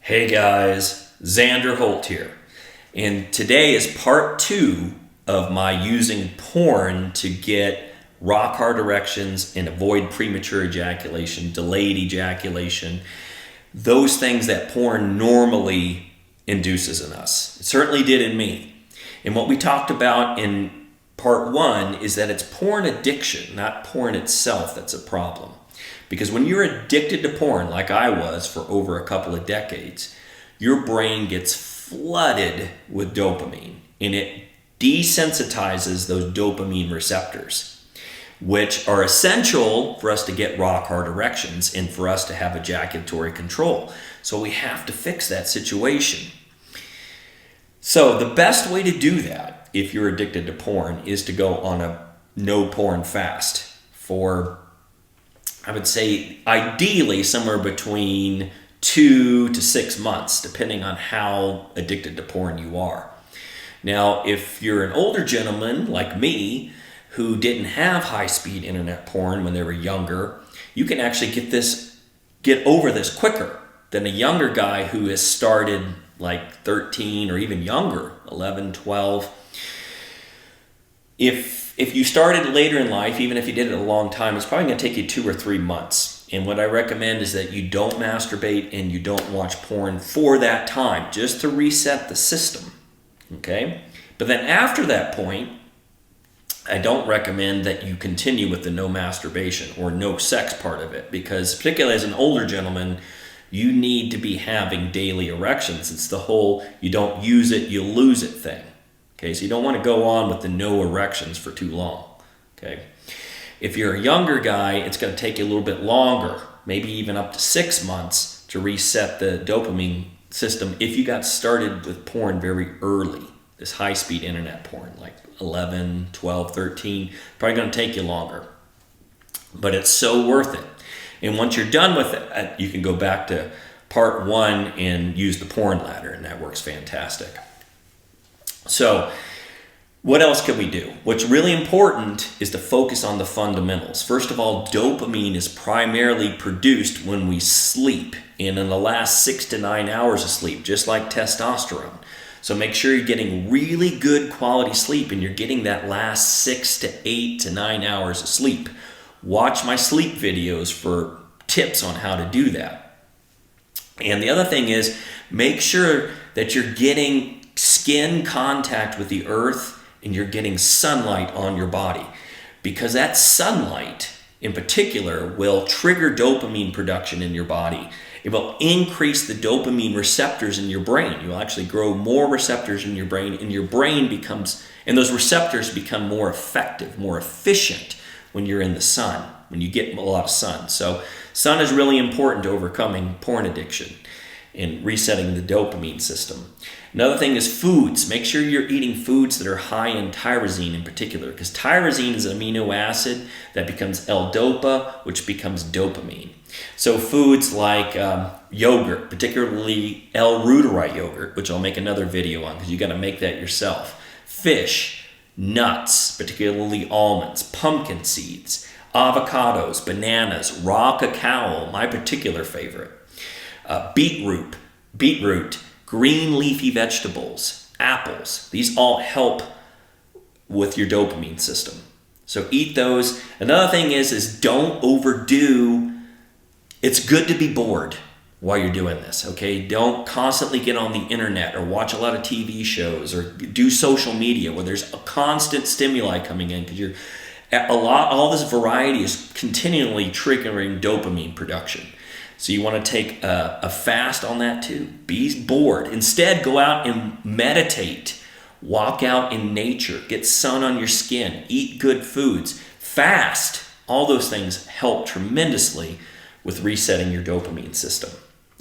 Hey guys, Xander Holt here, and today is part 2 of my using porn to get rock hard erections and avoid premature ejaculation, delayed ejaculation, those things that porn normally induces in us. It certainly did in me. And what we talked about in part 1 is that it's porn addiction, not porn itself, that's a problem. Because when you're addicted to porn, like I was for over a couple of decades, your brain gets flooded with dopamine, and it desensitizes those dopamine receptors, which are essential for us to get rock hard erections and for us to have ejaculatory control. So we have to fix that situation. So the best way to do that, if you're addicted to porn, is to go on a no porn fast for, I would say, ideally somewhere between 2 to 6 months, depending on how addicted to porn you are. Now, if you're an older gentleman like me who didn't have high-speed internet porn when they were younger, you can actually get over this quicker than a younger guy who has started like 13 or even younger, 11, 12. If you started later in life, even if you did it a long time, it's probably going to take you 2 or 3 months. And what I recommend is that you don't masturbate and you don't watch porn for that time, just to reset the system, okay? But then after that point, I don't recommend that you continue with the no masturbation or no sex part of it, because particularly as an older gentleman, you need to be having daily erections. It's the whole you don't use it, you lose it thing. Okay, so you don't want to go on with the no erections for too long. Okay, if you're a younger guy, it's going to take you a little bit longer, maybe even up to 6 months to reset the dopamine system if you got started with porn very early. This high-speed internet porn, like 11, 12, 13, probably going to take you longer. But it's so worth it. And once you're done with it, you can go back to part 1 and use the porn ladder, and that works fantastic. So, what else can we do? What's really important is to focus on the fundamentals. First of all, dopamine is primarily produced when we sleep, and in the last 6 to 9 hours of sleep, just like testosterone. So make sure you're getting really good quality sleep and you're getting that last 6 to 8 to 9 hours of sleep. Watch my sleep videos for tips on how to do that. And the other thing is, make sure that you're getting skin contact with the earth and you're getting sunlight on your body, because that sunlight in particular will trigger dopamine production in your body. It will increase the dopamine receptors in your brain. You'll actually grow more receptors in your brain, and your brain becomes, and those receptors become more effective, more efficient when you're in the sun, when you get a lot of sun. So sun is really important to overcoming porn addiction and resetting the dopamine system. Another thing is foods. Make sure you're eating foods that are high in tyrosine in particular, because tyrosine is an amino acid that becomes L-dopa, which becomes dopamine. So foods like yogurt, particularly L-reuteri yogurt, which I'll make another video on because you got to make that yourself. Fish, nuts, particularly almonds, pumpkin seeds, avocados, bananas, raw cacao, my particular favorite. Beetroot, green leafy vegetables, apples. These all help with your dopamine system. So eat those. Another thing is don't overdo. It's good to be bored while you're doing this, okay? Don't constantly get on the internet or watch a lot of TV shows or do social media where there's a constant stimuli coming in, because all this variety is continually triggering dopamine production. So you want to take a fast on that too. Be bored. Instead, go out and meditate. Walk out in nature. Get sun on your skin. Eat good foods. Fast. All those things help tremendously with resetting your dopamine system.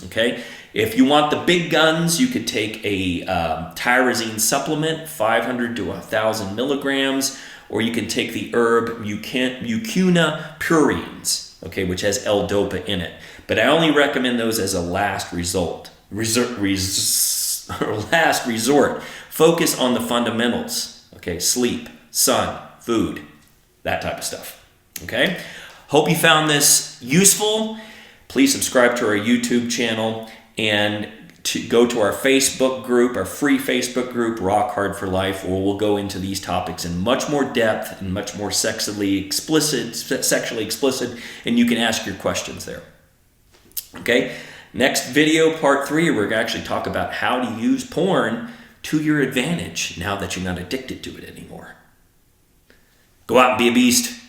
Okay? If you want the big guns, you could take a tyrosine supplement, 500 to 1,000 milligrams, or you can take the herb mucuna purines, okay, which has L-dopa in it. But I only recommend those as a last resort. Focus on the fundamentals, okay? Sleep, sun, food, that type of stuff, okay? Hope you found this useful. Please subscribe to our YouTube channel and to go to our Facebook group, our free Facebook group, Rock Hard for Life, where we'll go into these topics in much more depth and much more sexually explicit, and you can ask your questions there. Okay, next video, part 3, we're going to actually talk about how to use porn to your advantage now that you're not addicted to it anymore. Go out and be a beast.